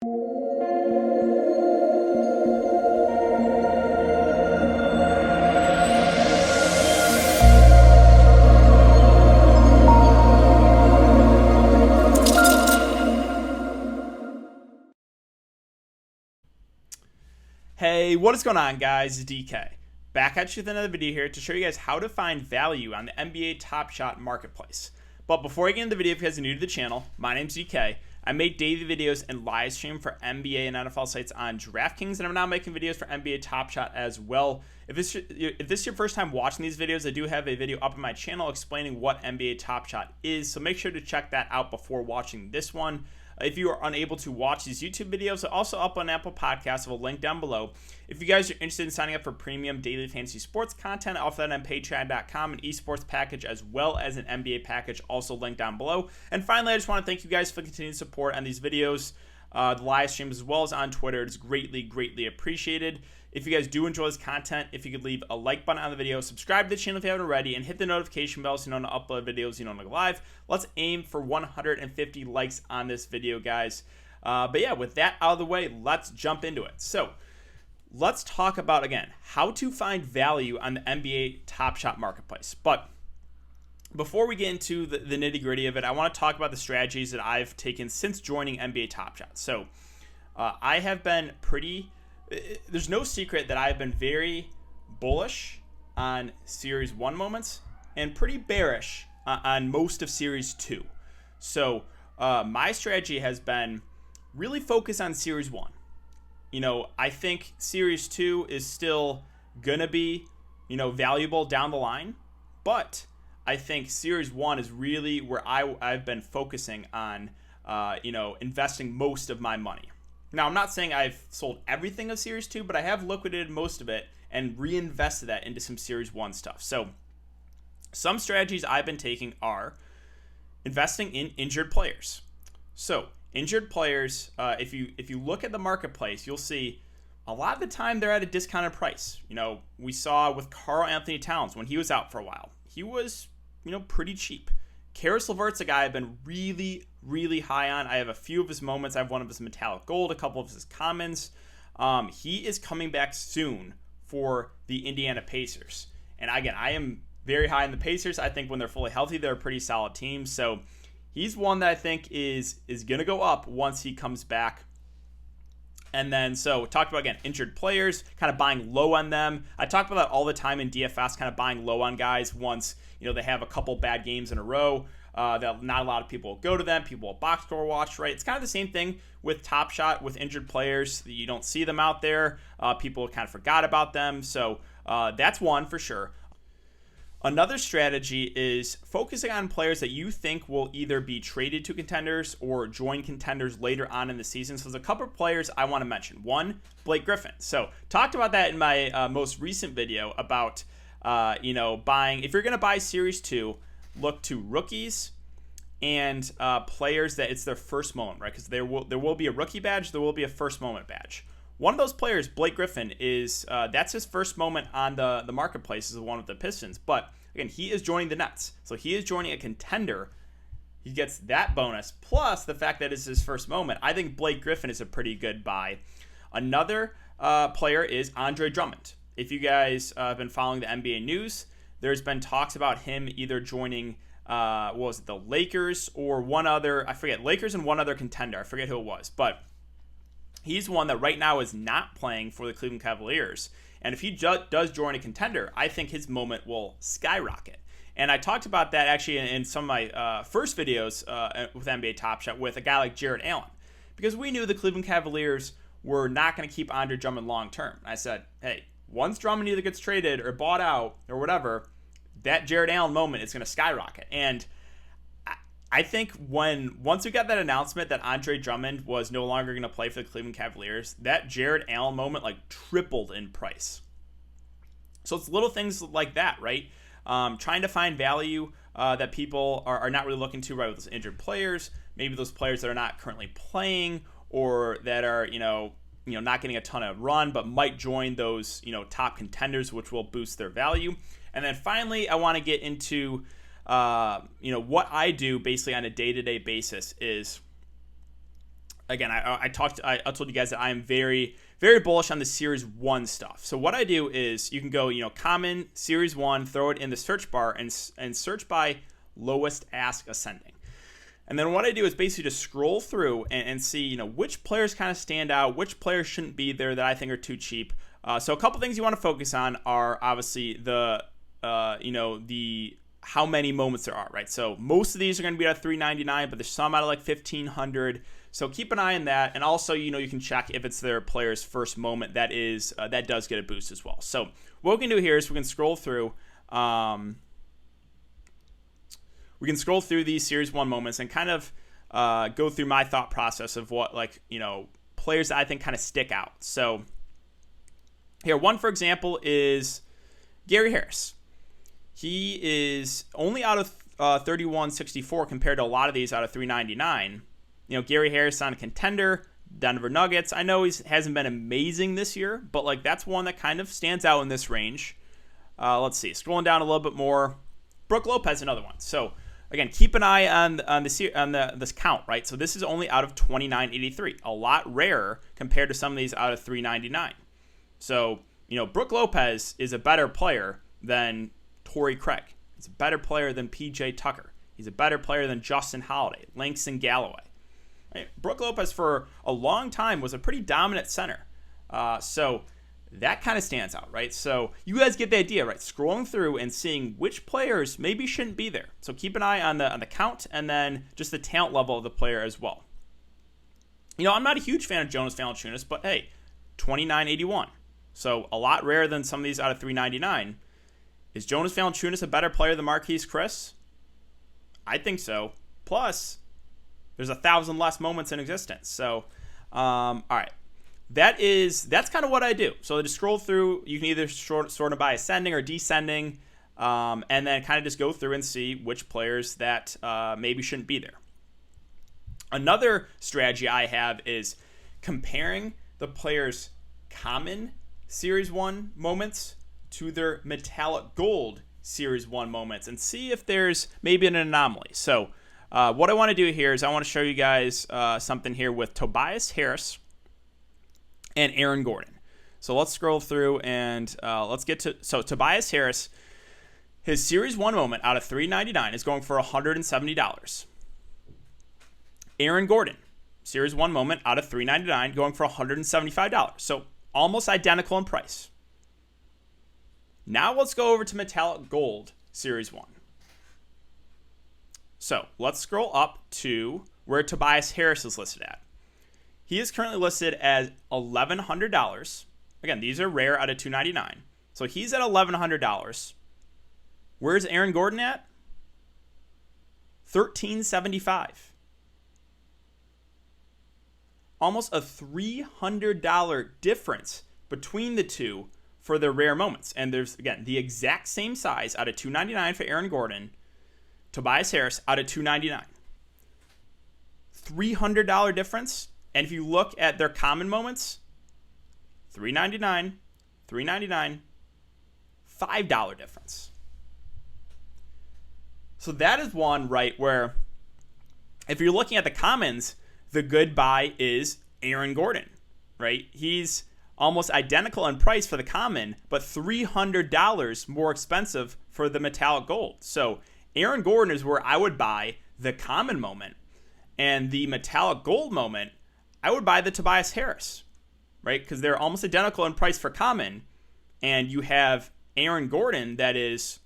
Hey, what is going on, guys? It's DK. Back at you with another video here to show you guys how to find value on the NBA Top Shot marketplace. But before I get into the video, if you guys are new to the channel, my name's DK. I make daily videos and live stream for NBA and NFL sites on DraftKings, and I'm now making videos for NBA Top Shot as well. If this is your first time watching these videos, I do have a video up on my channel explaining what NBA Top Shot is, so make sure to check that out before watching this one. If you are unable to watch these YouTube videos, they're also up on Apple Podcasts. I will link down below. If you guys are interested in signing up for premium daily fantasy sports content, I offer that on patreon.com, an esports package as well as an NBA package, also linked down below. And finally, I just want to thank you guys for continued support on these videos, the live streams, as well as on Twitter. It's greatly appreciated. If you guys do enjoy this content, if you could leave a like button on the video, subscribe to the channel if you haven't already, and hit the notification bell so you know when I upload videos, you know when I go live. Let's aim for 150 likes on this video, guys. But yeah, with that out of the way, let's jump into it. So let's talk about, again, how to find value on the NBA Top Shot marketplace. But before we get into the nitty-gritty of it, I want to talk about the strategies that I've taken since joining NBA Top Shot. So I have been there's no secret that I've been very bullish on Series 1 moments and pretty bearish on most of Series 2. So my strategy has been really focus on Series 1. You know, I think Series 2 is still going to be, valuable down the line. But I think Series 1 is really where I've been focusing on, investing most of my money. Now, I'm not saying I've sold everything of Series 2, but I have liquidated most of it and reinvested that into some Series 1 stuff. So some strategies I've been taking are investing in injured players. So injured players, if you look at the marketplace, you'll see a lot of the time they're at a discounted price. We saw with Karl Anthony Towns when he was out for a while. He was, pretty cheap. Karis LeVert's a guy I've been really high on. I have a few of his moments. I have one of his metallic gold, a couple of his commons. He is coming back soon for the Indiana Pacers. And again, I am very high on the Pacers. I think when they're fully healthy, they're a pretty solid team. So he's one that I think is going to go up once he comes back. And then, so talked about, again, injured players, kind of buying low on them. I talk about that all the time in DFS, kind of buying low on guys once, they have a couple bad games in a row. That not a lot of people will go to them. People will box score watch, right? It's kind of the same thing with Top Shot, with injured players. You don't see them out there. People kind of forgot about them. So that's one for sure. Another strategy is focusing on players that you think will either be traded to contenders or join contenders later on in the season. So there's a couple of players I want to mention. One, Blake Griffin. So talked about that in my most recent video about, buying. If you're going to buy Series 2, look to rookies and players that it's their first moment, right? Because there will be a rookie badge, there will be a first moment badge. One of those players, Blake Griffin, is that's his first moment on the marketplace, is the one with the Pistons. But again, he is joining the Nets, so he is joining a contender. He gets that bonus plus the fact that it's his first moment. I think Blake Griffin is a pretty good buy. Another player is Andre Drummond. If you guys have been following the NBA news, there's been talks about him either joining, the Lakers or one other, I forget, Lakers and one other contender. I forget who it was, but he's one that right now is not playing for the Cleveland Cavaliers. And if he does join a contender, I think his moment will skyrocket. And I talked about that actually in some of my first videos with NBA Top Shot with a guy like Jared Allen. Because we knew the Cleveland Cavaliers were not going to keep Andre Drummond long term. I said, hey, once Drummond either gets traded or bought out or whatever, that Jared Allen moment is going to skyrocket. And I think once we got that announcement that Andre Drummond was no longer going to play for the Cleveland Cavaliers, that Jared Allen moment tripled in price. So it's little things like that, right? Trying to find value that people are not really looking to, right, with those injured players, maybe those players that are not currently playing or that are, not getting a ton of run, but might join those, top contenders, which will boost their value. And then finally, I want to get into, what I do basically on a day-to-day basis is again, I told you guys that I am very, very bullish on the Series 1 stuff. So what I do is you can go, common, Series 1, throw it in the search bar and search by lowest ask ascending. And then what I do is basically just scroll through and see, which players kind of stand out, which players shouldn't be there that I think are too cheap. So a couple things you want to focus on are obviously the how many moments there are, right? So most of these are going to be at $399, but there's some out of like $1,500. So keep an eye on that. And also, you can check if it's their player's first moment. That does get a boost as well. So what we can do here is we can scroll through. We can scroll through these Series 1 moments and kind of go through my thought process of what, players that I think kind of stick out. So here, one, for example, is Gary Harris. He is only out of 3164 compared to a lot of these out of 399. Gary Harris on a contender, Denver Nuggets. I know he hasn't been amazing this year, but that's one that kind of stands out in this range. Let's see, scrolling down a little bit more. Brook Lopez, another one. So again, keep an eye on this count, right? So this is only out of 2983, a lot rarer compared to some of these out of 399. So Brook Lopez is a better player than Torrey Craig. He's a better player than PJ Tucker. He's a better player than Justin Holiday, Langston Galloway. Right? Brook Lopez for a long time was a pretty dominant center. So that kind of stands out, right? So you guys get the idea, right? Scrolling through and seeing which players maybe shouldn't be there. So keep an eye on the count and then just the talent level of the player as well. I'm not a huge fan of Jonas Valanciunas, but hey, 2981. So a lot rarer than some of these out of 399. Is Jonas Valanciunas a better player than Marquise Chris? I think so. Plus, there's 1,000 less moments in existence. So, all right. That's kind of what I do. So to scroll through, you can either sort them by ascending or descending, and then kind of just go through and see which players that maybe shouldn't be there. Another strategy I have is comparing the players' common Series 1 moments to their metallic gold Series 1 moments and see if there's maybe an anomaly. So what I want to do here is I want to show you guys something here with Tobias Harris and Aaron Gordon. So let's scroll through and let's get to... So Tobias Harris, his Series 1 moment out of $399 is going for $170. Aaron Gordon, Series 1 moment out of $399 going for $175. So almost identical in price. Now let's go over to Metallic Gold Series 1. So let's scroll up to where Tobias Harris is listed at. He is currently listed as $1,100. Again, these are rare out of $299. So he's at $1,100. Where's Aaron Gordon at? $1,375. Almost a $300 difference between the two for the rare moments. And there's, again, the exact same size out of $299 for Aaron Gordon. Tobias Harris out of $299. $300 difference. And if you look at their common moments, $399, $399, $5 difference. So that is one, right, where if you're looking at the commons, the good buy is Aaron Gordon, right? He's almost identical in price for the common, but $300 more expensive for the metallic gold. So Aaron Gordon is where I would buy the common moment, and the metallic gold moment, I would buy the Tobias Harris, right? Because they're almost identical in price for common, and you have Aaron Gordon that is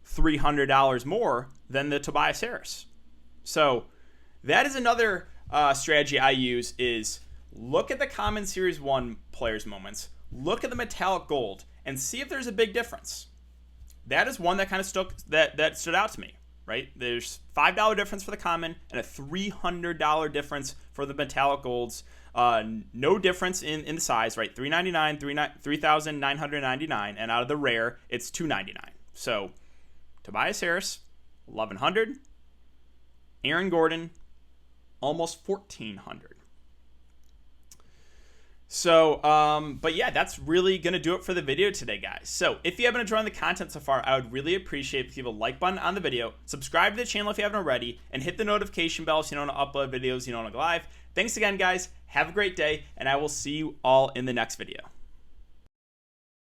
$300 more than the Tobias Harris. So that is another strategy I use, is look at the common Series 1 players' moments, look at the metallic gold, and see if there's a big difference. That is one that kind of stood out to me, right? There's $5 difference for the common and a $300 difference for the metallic golds. No difference in the size, right? $399, $3,999, and out of the rare, it's $299. So Tobias Harris, $1,100. Aaron Gordon, almost $1,400. So, but yeah, that's really going to do it for the video today, guys. So if you have been enjoying the content so far, I would really appreciate if you leave a like button on the video, subscribe to the channel if you haven't already, and hit the notification bell so you don't upload videos you don't go live. Thanks again, guys. Have a great day, and I will see you all in the next video.